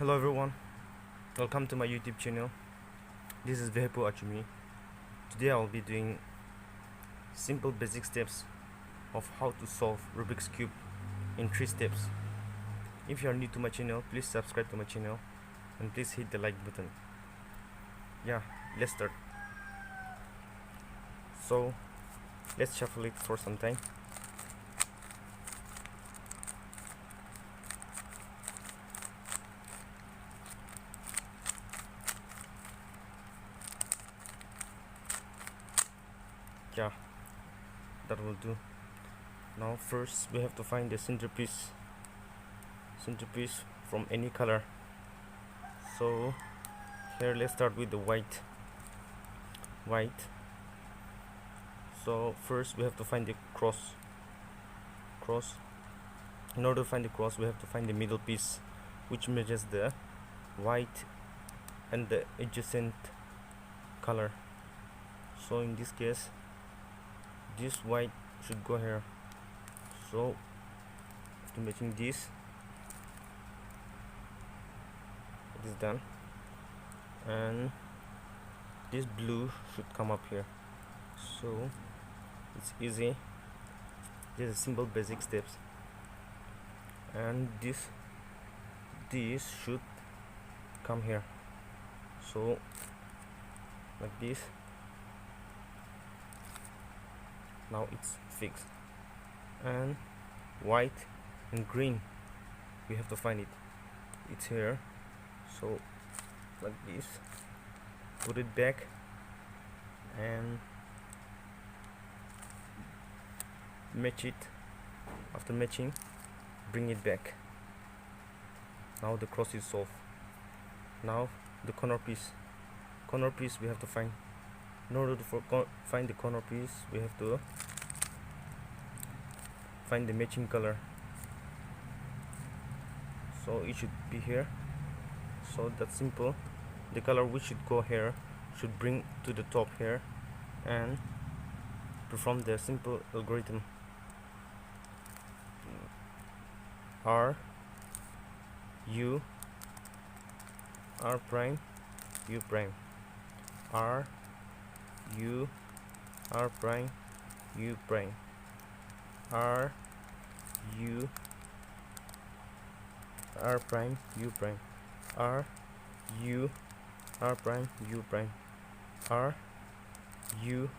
Hello everyone, welcome to my YouTube channel. This is Vehepo Achumi. Today I'll be doing simple basic steps of how to solve Rubik's Cube in 3 steps. If you are new to my channel, please subscribe to my channel and please hit the like button. Yeah, let's start. So let's shuffle it for some time. Yeah, that will do. Now first we have to find the centerpiece from any color. So here let's start with the white. So first we have to find the cross. In order to find the cross, we have to find the middle piece, which matches the white and the adjacent color. So in this case, this white should go here. So after matching this, it is done, and this blue should come up here. So it's easy. This is simple basic steps, and this should come here. So like this. Now it's fixed. And white and green, we have to find it. It's here. So like this, put it back and match it. After matching, bring it back. Now the cross is solved. Now the corner piece we have to find. In order to find the corner piece, we have to find the matching color. So it should be here. So that's simple. The color which should go here should bring to the top here and perform the simple algorithm. R U R prime U prime, R U R prime U prime, R U R prime U prime, R U R prime U prime, R U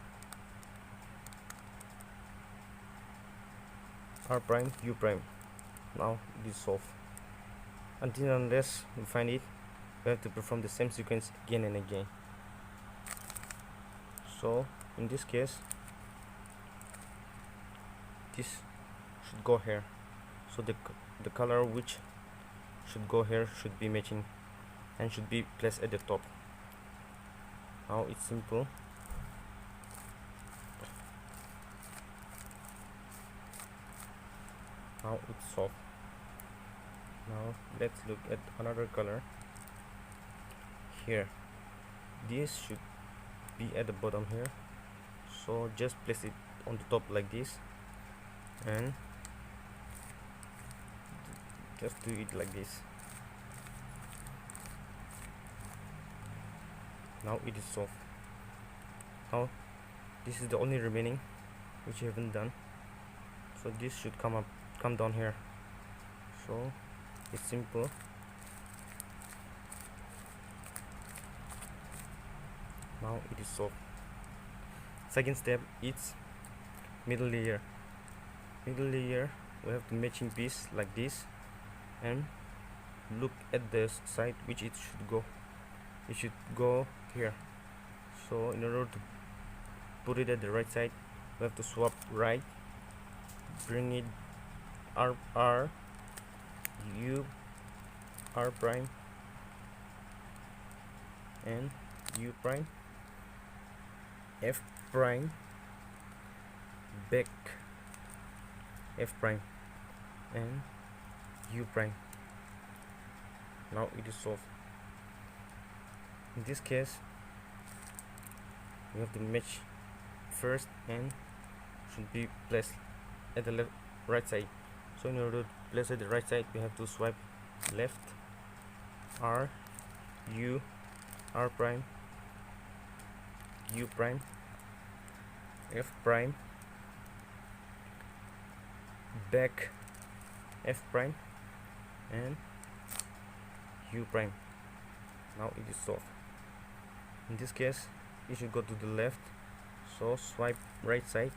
R prime U prime. Now it is solved. Until unless we find it, we have to perform the same sequence again and again. So in this case, this should go here. So the color which should go here should be matching and should be placed at the top. Now it's simple. Now it's solved. Now let's look at another color. Here, this should be at the bottom here. So just place it on the top like this and just do it like this. Now it is solved. Now this is the only remaining which you haven't done. So this should come down here. So it's simple. Now it is solved. Second step is middle layer. We have the matching piece like this and look at the side which it should go. It should go here. So in order to put it at the right side, we have to swap right, bring it R U R prime and U prime, F prime, back F prime and U prime. Now it is solved. In this case, we have to match first and should be placed at the right side. So in order to place at the right side, we have to swipe left R U R prime U prime F prime back F prime and U prime. Now it is solved. In this case you should go to the left, so swipe right side,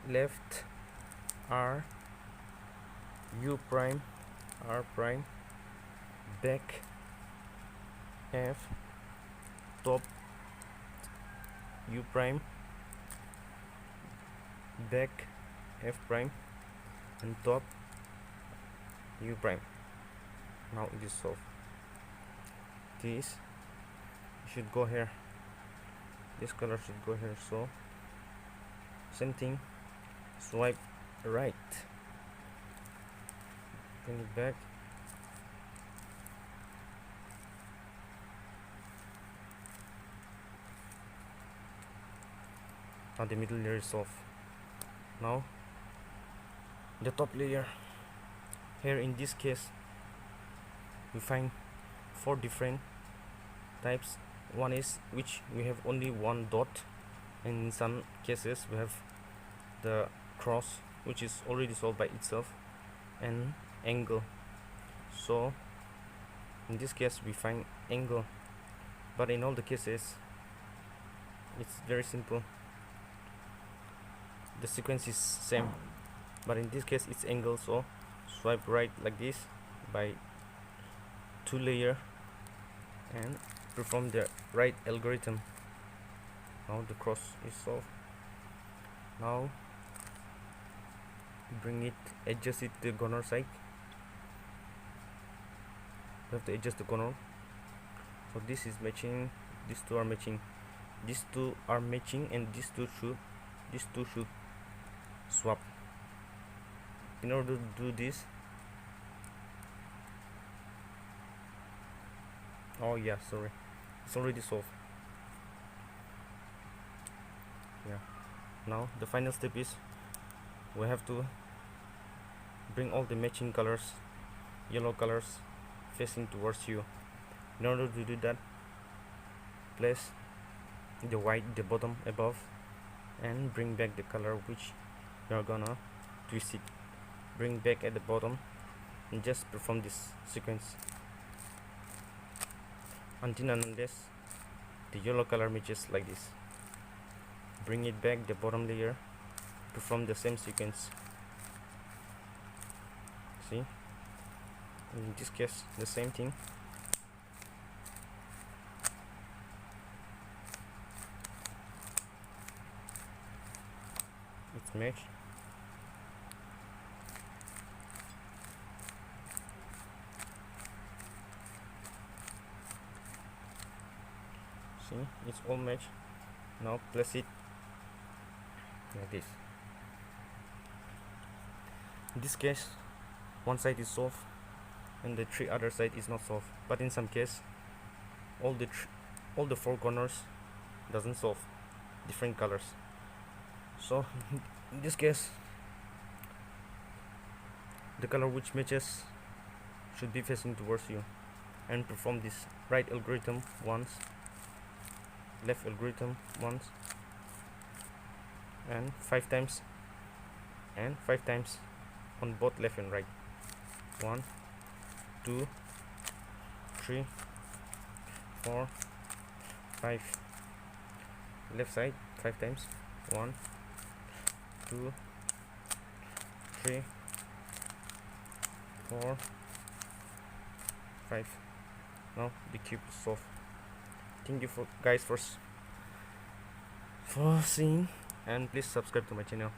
left R U prime R prime back F top U prime back F prime and top U prime. Now it is solved. This should go here, this color should go here, so same thing, swipe right, bring it back, now the middle layer is solved. Now the top layer. Here in this case we find 4 different types. One is which we have only one dot, and in some cases we have the cross, which is already solved by itself, and angle. So in this case we find angle, but in all the cases it's very simple, the sequence is same, but in this case it's angle. So swipe right like this by 2 layer and perform the right algorithm. Now the cross is solved. Now bring it, adjust it to the corner side. We have to adjust the corner. So this is matching, these two are matching, these two are matching, and these two should swap. In order to do this, oh yeah, sorry, it's already solved. Yeah, now the final step is we have to bring all the matching colors, yellow colors, facing towards you. In order to do that, place the white the bottom above and bring back the color which you are gonna twist it, bring back at the bottom, and just perform this sequence until and unless the yellow color matches like this. Bring it back the bottom layer, perform the same sequence. See, in this case the same thing. It's matched. See, it's all matched. Now place it like this. In this case one side is solved and the 3 other side is not solved, but in some case all the 4 corners doesn't solve, different colors. So in this case the color which matches should be facing towards you, and perform this right algorithm once, left algorithm once, and 5 times, and 5 times on both left and right. 1 2 3 4 5. Left side 5 times. 1 2 3 4 5. Now the cube is solved. Thank you guys for seeing, and please subscribe to my channel.